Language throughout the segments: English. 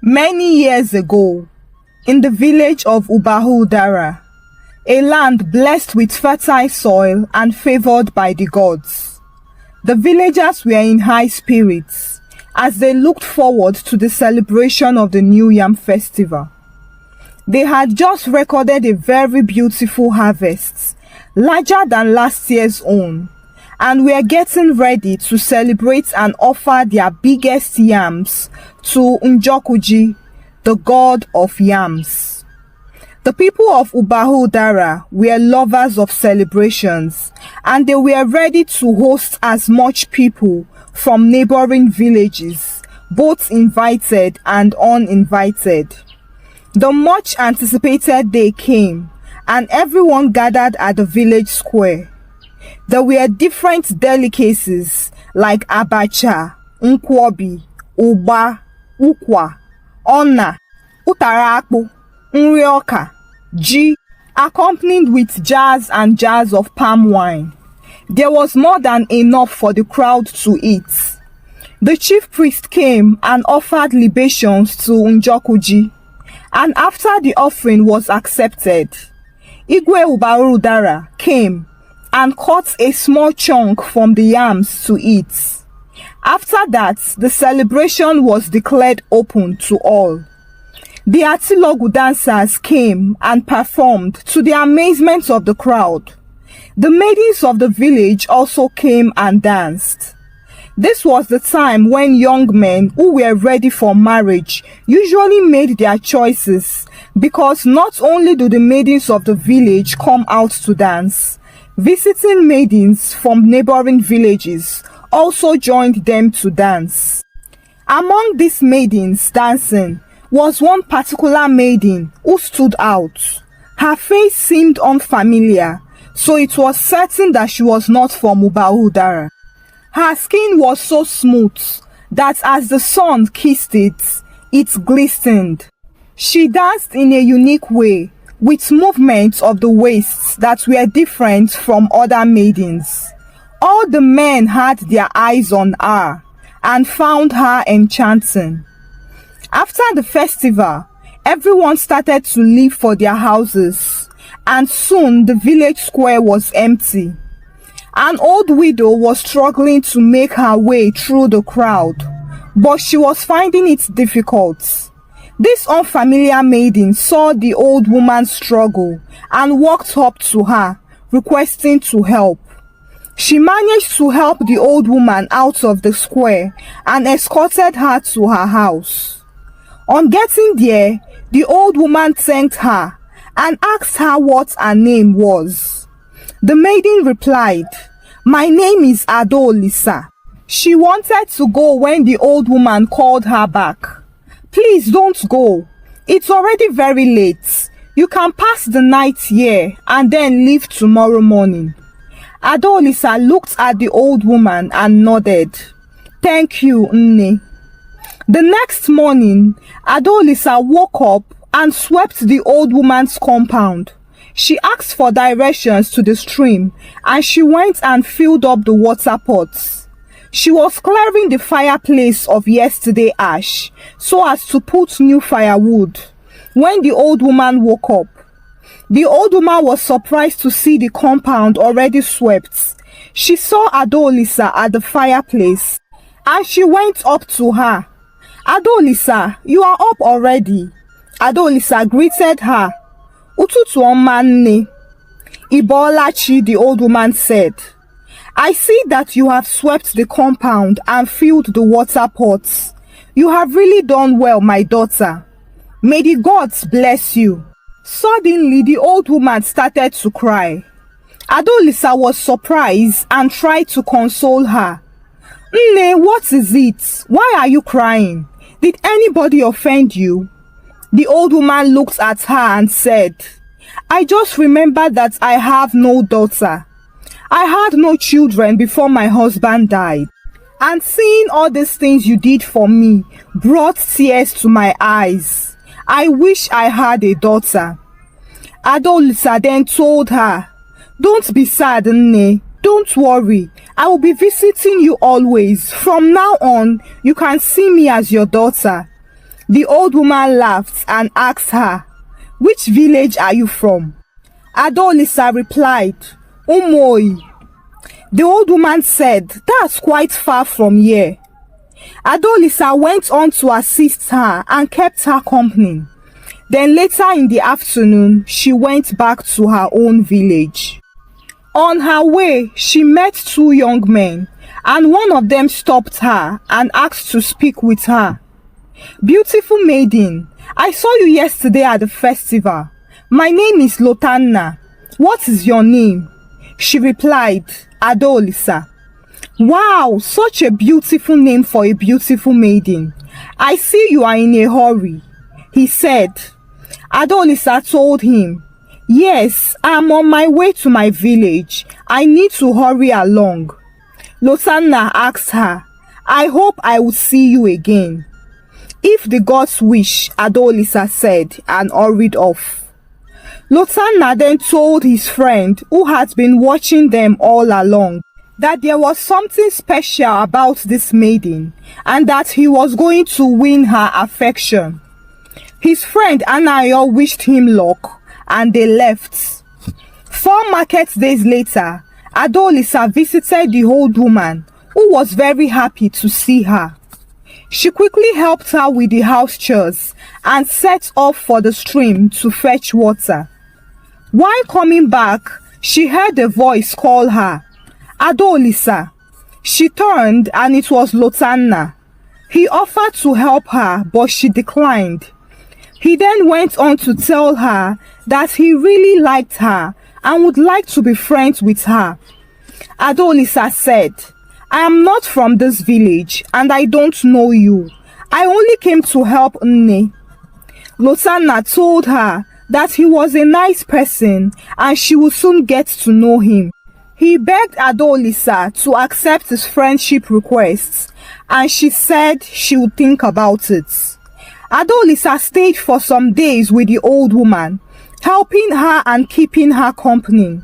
Many years ago, in the village of Ubahudara, a land blessed with fertile soil and favored by the gods, the villagers were in high spirits as they looked forward to the celebration of the New Yam Festival. They had just recorded a very beautiful harvest, larger than last year's own, and were getting ready to celebrate and offer their biggest yams to Njokuji, the god of yams. The people of Ubahudara were lovers of celebrations, and they were ready to host as much people from neighboring villages, both invited and uninvited. The much anticipated day came, and everyone gathered at the village square. There were different delicacies like abacha, nkwobi, uba, ukwa, ona, utarakpu, nrioka, ji, accompanied with jars and jars of palm wine. There was more than enough for the crowd to eat. The chief priest came and offered libations to Njokuji, and after the offering was accepted, Igwe Ubahudara came and cut a small chunk from the yams to eat. After that, the celebration was declared open to all. The Atilogu dancers came and performed to the amazement of the crowd. The maidens of the village also came and danced. This was the time when young men who were ready for marriage usually made their choices, because not only do the maidens of the village come out to dance, visiting maidens from neighboring villages also joined them to dance. Among these maidens dancing was one particular maiden who stood out. Her face seemed unfamiliar, so it was certain that she was not from Ubahudara. Her skin was so smooth that as the sun kissed it, it glistened. She danced in a unique way, with movements of the waists that were different from other maidens. All the men had their eyes on her and found her enchanting. After the festival, everyone started to leave for their houses, and soon the village square was empty. An old widow was struggling to make her way through the crowd, but she was finding it difficult. This unfamiliar maiden saw the old woman's struggle and walked up to her, requesting to help. She managed to help the old woman out of the square and escorted her to her house. On getting there, the old woman thanked her and asked her what her name was. The maiden replied, "My name is Adolisa." She wanted to go when the old woman called her back. "Please don't go. It's already very late. You can pass the night here and then leave tomorrow morning." Adolisa looked at the old woman and nodded. "Thank you, Nne." The next morning, Adolisa woke up and swept the old woman's compound. She asked for directions to the stream, and she went and filled up the water pots. She was clearing the fireplace of yesterday ash so as to put new firewood when the old woman woke up. The old woman was surprised to see the compound already swept. She saw Adolisa at the fireplace, and she went up to her. "Adolisa, you are up already." Adolisa greeted her. "Ututu ọma nne." "Ibolachi," the old woman said. "I see that you have swept the compound and filled the water pots. You have really done well, my daughter. May the gods bless you." Suddenly, the old woman started to cry. Adolisa was surprised and tried to console her. "Nne, what is it? Why are you crying? Did anybody offend you?" The old woman looked at her and said, "I just remembered that I have no daughter. I had no children before my husband died. And seeing all these things you did for me brought tears to my eyes. I wish I had a daughter." Adolisa then told her, "Don't be sad, Nne. Don't worry. I will be visiting you always. From now on, you can see me as your daughter." The old woman laughed and asked her, "Which village are you from?" Adolisa replied, "Umoi." The old woman said, "That's quite far from here." Adolisa went on to assist her and kept her company. Then later in the afternoon, she went back to her own village. On her way, she met two young men, and one of them stopped her and asked to speak with her. "Beautiful maiden, I saw you yesterday at the festival. My name is Lotanna. What is your name?" She replied, "Adolisa." "Wow, such a beautiful name for a beautiful maiden. I see you are in a hurry," he said. Adolisa told him, "Yes, I'm on my way to my village. I need to hurry along." Lotanna asked her, "I hope I will see you again." "If the gods wish," Adolisa said, and hurried off. Lotanna then told his friend, who had been watching them all along, that there was something special about this maiden and that he was going to win her affection. His friend Anayo wished him luck and they left. 4 market days later, Adolisa visited the old woman, who was very happy to see her. She quickly helped her with the house chores and set off for the stream to fetch water. While coming back, she heard a voice call her, "Adolisa." She turned and it was Lotanna. He offered to help her, but she declined. He then went on to tell her that he really liked her and would like to be friends with her. Adolisa said, "I am not from this village and I don't know you. I only came to help Nne." Lotanna told her that he was a nice person and she would soon get to know him. He begged Adolisa to accept his friendship requests and she said she would think about it. Adolisa stayed for some days with the old woman, helping her and keeping her company.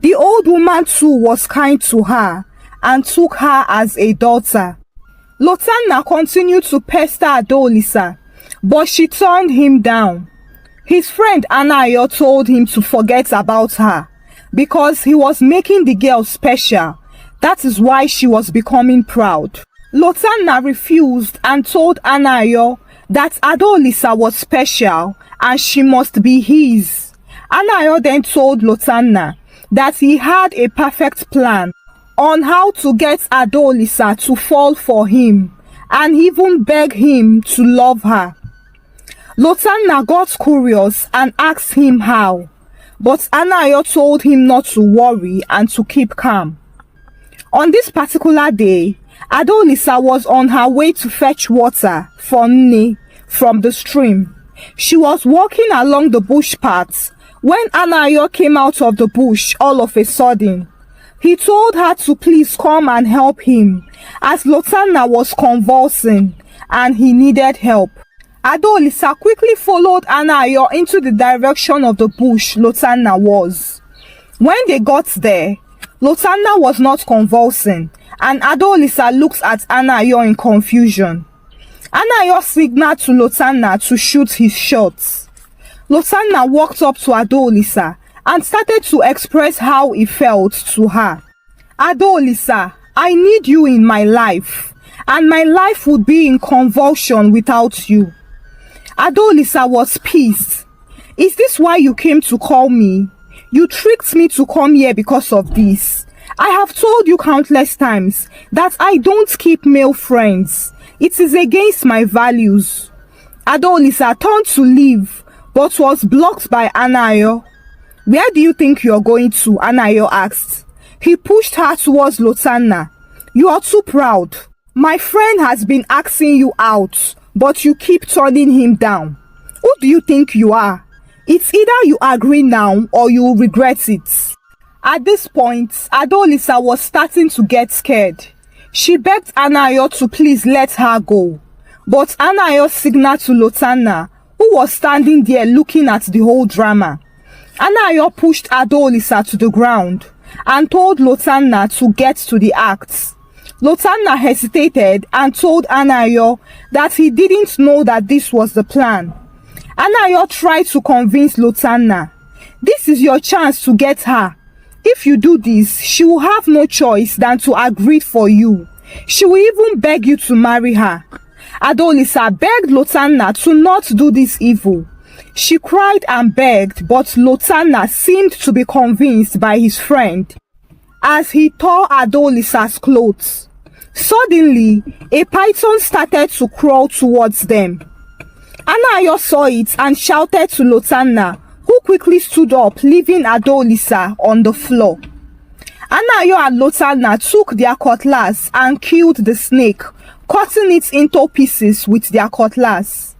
The old woman too was kind to her and took her as a daughter. Lotanna continued to pester Adolisa, but she turned him down. His friend Anayo told him to forget about her because he was making the girl special. That is why she was becoming proud. Lotanna refused and told Anayo that Adolisa was special and she must be his. Anayo then told Lotanna that he had a perfect plan on how to get Adolisa to fall for him and even beg him to love her. Lotanna got curious and asked him how, but Anayo told him not to worry and to keep calm. On this particular day, Adolisa was on her way to fetch water for Nne from the stream. She was walking along the bush path when Anayo came out of the bush all of a sudden. He told her to please come and help him as Lotanna was convulsing and he needed help. Adolisa quickly followed Anayo into the direction of the bush Lotanna was. When they got there, Lotanna was not convulsing and Adolisa looked at Anayo in confusion. Anayo signaled to Lotanna to shoot his shots. Lotanna walked up to Adolisa and started to express how he felt to her. "Adolisa, I need you in my life, and my life would be in convulsion without you." Adolisa was pissed. "Is this why you came to call me? You tricked me to come here because of this. I have told you countless times that I don't keep male friends. It is against my values." Adolisa turned to leave, but was blocked by Anayo. "Where do you think you are going to?" Anayo asked. He pushed her towards Lotanna. "You are too proud. My friend has been asking you out, but you keep turning him down. Who do you think you are? It's either you agree now or you will regret it." At this point, Adolisa was starting to get scared. She begged Anayo to please let her go, but Anayo signaled to Lotanna, who was standing there looking at the whole drama. Anayo pushed Adolisa to the ground and told Lotanna to get to the act. Lotanna hesitated and told Anayo that he didn't know that this was the plan. Anayo tried to convince Lotanna, "This is your chance to get her. If you do this, she will have no choice than to agree for you. She will even beg you to marry her." Adolisa begged Lotanna to not do this evil. She cried and begged, but Lotanna seemed to be convinced by his friend as he tore Adolisa's clothes. Suddenly, a python started to crawl towards them. Anayo saw it and shouted to Lotanna, who quickly stood up, leaving Adolisa on the floor. Anayo and Lotanna took their cutlass and killed the snake, cutting it into pieces with their cutlass.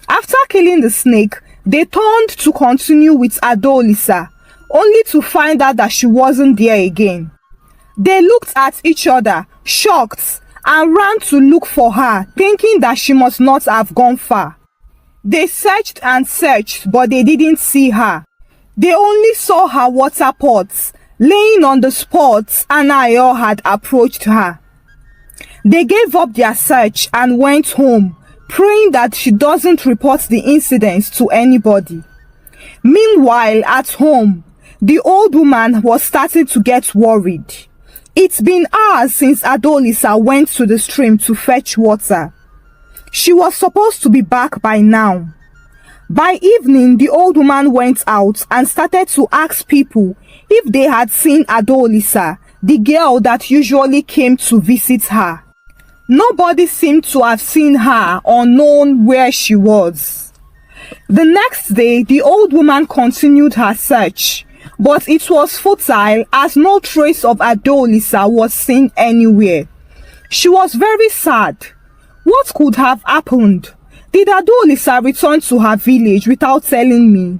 After killing the snake, they turned to continue with Adolisa, only to find out that she wasn't there again. They looked at each other, shocked, and ran to look for her, thinking that she must not have gone far. They searched and searched, but they didn't see her. They only saw her water pots laying on the spots Anayo had approached her. They gave up their search and went home, praying that she doesn't report the incidents to anybody. Meanwhile, at home, the old woman was starting to get worried. It's been hours since Adolisa went to the stream to fetch water. She was supposed to be back by now. By evening, the old woman went out and started to ask people if they had seen Adolisa, the girl that usually came to visit her. Nobody seemed to have seen her or known where she was. The next day, the old woman continued her search, but it was futile as no trace of Adolisa was seen anywhere. She was very sad. What could have happened? Did Adolisa return to her village without telling me?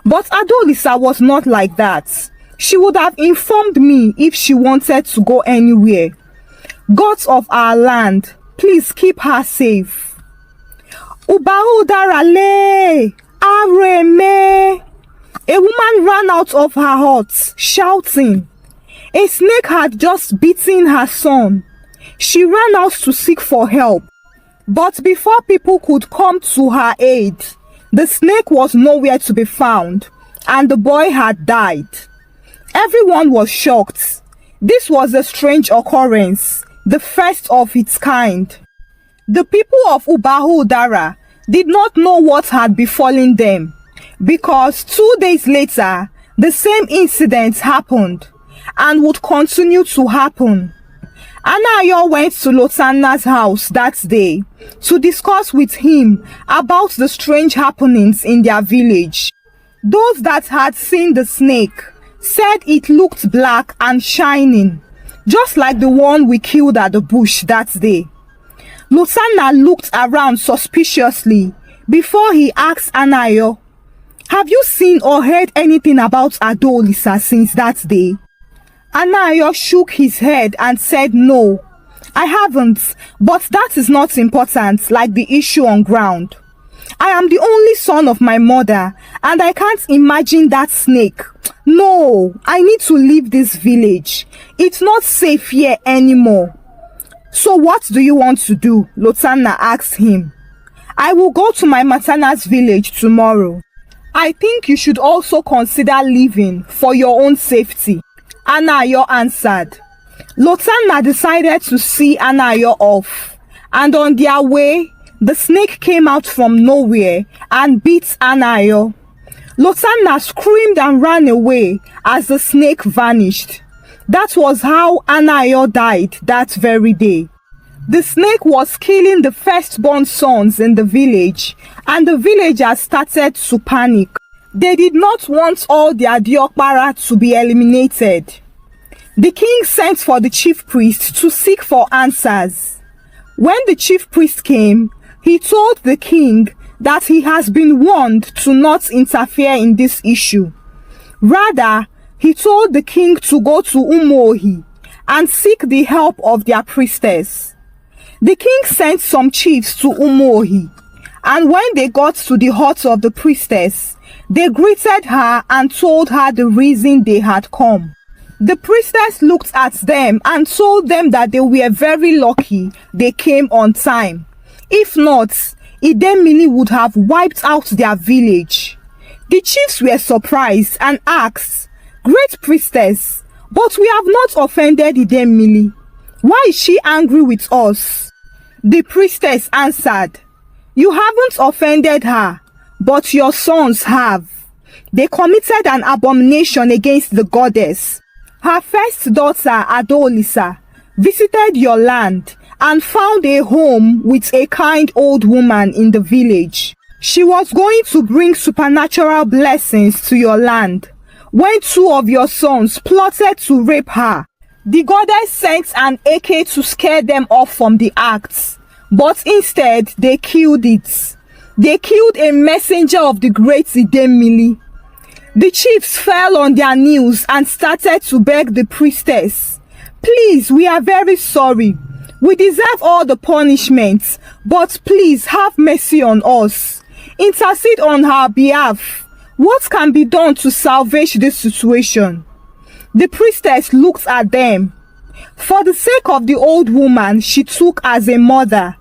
But Adolisa was not like that. She would have informed me if she wanted to go anywhere. Gods of our land, please keep her safe. Ubahudarale, Areme. A woman ran out of her hut, shouting. A snake had just bitten her son. She ran out to seek for help. But before people could come to her aid, the snake was nowhere to be found, and the boy had died. Everyone was shocked. This was a strange occurrence, the first of its kind. The people of Ubahudara did not know what had befallen them, because 2 days later, the same incident happened, and would continue to happen. Anayo went to Lotanna's house that day to discuss with him about the strange happenings in their village. Those that had seen the snake said it looked black and shining, just like the one we killed at the bush that day. Lotanna looked around suspiciously before he asked Anayo, "Have you seen or heard anything about Adolisa since that day?" Anayo shook his head and said, "No, I haven't, but that is not important like the issue on ground. I am the only son of my mother, and I can't imagine that snake. No, I need to leave this village. It's not safe here anymore." "So what do you want to do?" Lotanna asked him. "I will go to my maternal's village tomorrow. I think you should also consider leaving for your own safety," Anayo answered. Lotanna decided to see Anayo off, and on their way, the snake came out from nowhere and bit Anayo. Lotanna screamed and ran away as the snake vanished. That was how Anayo died that very day. The snake was killing the firstborn sons in the village, and the villagers started to panic. They did not want all their Diokpara to be eliminated. The king sent for the chief priest to seek for answers. When the chief priest came, he told the king that he has been warned to not interfere in this issue. Rather, he told the king to go to Umohi and seek the help of their priestess. The king sent some chiefs to Umohi, and when they got to the hut of the priestess, they greeted her and told her the reason they had come. The priestess looked at them and told them that they were very lucky they came on time. If not, Idemili would have wiped out their village. The chiefs were surprised and asked, "Great priestess, but we have not offended Idemili. Why is she angry with us?" The priestess answered, "You haven't offended her, but your sons have. They committed an abomination against the goddess. Her first daughter, Adolisa, visited your land and found a home with a kind old woman in the village. She was going to bring supernatural blessings to your land when two of your sons plotted to rape her. The goddess sent an AK to scare them off from the act, but instead they killed it. They killed a messenger of the great Idemili." The chiefs fell on their knees and started to beg the priestess, "Please, we are very sorry. We deserve all the punishments, but please have mercy on us. Intercede on our behalf. What can be done to salvage this situation?" The priestess looked at them. For the sake of the old woman she took as a mother,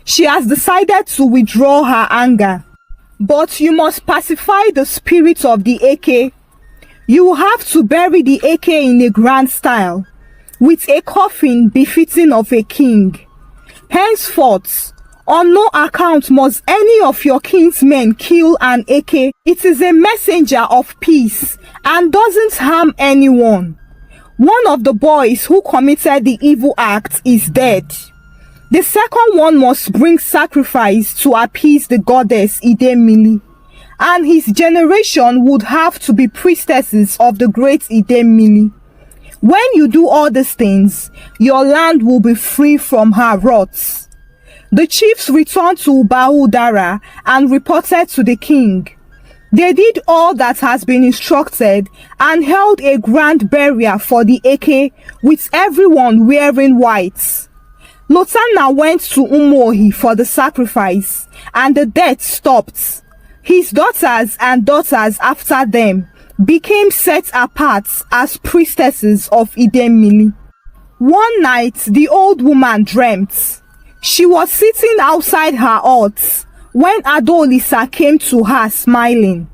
she has decided to withdraw her anger. But you must pacify the spirit of the AK. You will have to bury the AK in a grand style, with a coffin befitting of a king. Henceforth, on no account must any of your kinsmen kill an AK. It is a messenger of peace and doesn't harm anyone. One of the boys who committed the evil act is dead. The second one must bring sacrifice to appease the goddess Idemili, and his generation would have to be priestesses of the great Idemili. When you do all these things, your land will be free from her wrath." The chiefs returned to Ubahudara and reported to the king. They did all that has been instructed and held a grand burial for the AK with everyone wearing white. Lotanna went to Umohi for the sacrifice, and the death stopped. His daughters and daughters after them became set apart as priestesses of Idemili. One night, the old woman dreamt. She was sitting outside her hut when Adolisa came to her smiling.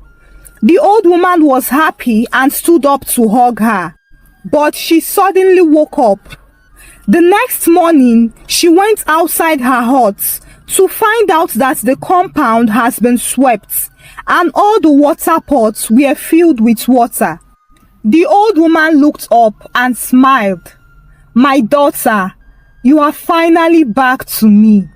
The old woman was happy and stood up to hug her, but she suddenly woke up. The next morning, she went outside her hut to find out that the compound has been swept and all the water pots were filled with water. The old woman looked up and smiled. "My daughter, you are finally back to me."